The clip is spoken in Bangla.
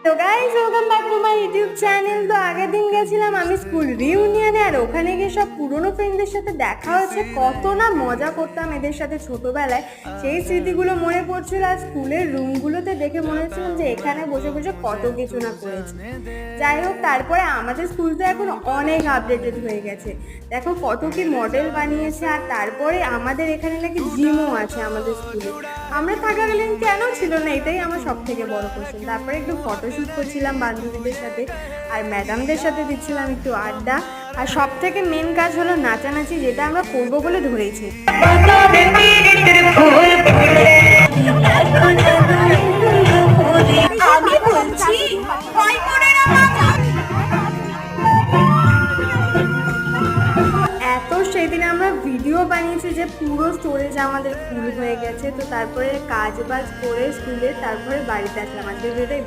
তো guys welcome back to my YouTube channel. তো আগের দিন গেছিলাম আমি স্কুল রিউনিয়নে, আর ওখানে গিয়ে সব পুরনো ফ্রেন্ডদের সাথে দেখা হচ্ছে। কত না মজা করতাম এদের সাথে ছোটবেলায়, সেই স্মৃতিগুলো মনে পড়ছিল। আর স্কুলের রুমগুলোতে দেখে মনে হচ্ছিলাম যে এখানে বসে বসে কত কিছু না করেছি। যাই হোক, তারপরে আমাদের স্কুল তো এখন অনেক আপডেটেড হয়ে গেছে, দেখো কত কি মডেল বানিয়েছে। আর তারপরে আমাদের এখানে নাকি জিমও আছে আমাদের স্কুলে। আমরা থাকাকালীন কেন ছিল না, এটাই আমার সব থেকে বড় কোশ্চেন। তারপরে একটু ফটোশ্যুট করছিলাম বান্ধবীদের সাথে, আর ম্যাডামদের সাথে দিচ্ছিলাম একটু আড্ডা। আর সব থেকে মেন কাজ হলো নাচানাচি, যেটা আমরা করবো বলে ধরেছি। আমি বলছি এত সেদিন আমরা ভিডিও বানিয়েছি যে পুরো স্টোরেজ আমাদের ফুল হয়ে গেছে। তো তারপরে কাজ বাজ করে স্কুলে তারপরে বাড়িতে আসলাম। আজকে ভিডিওটাই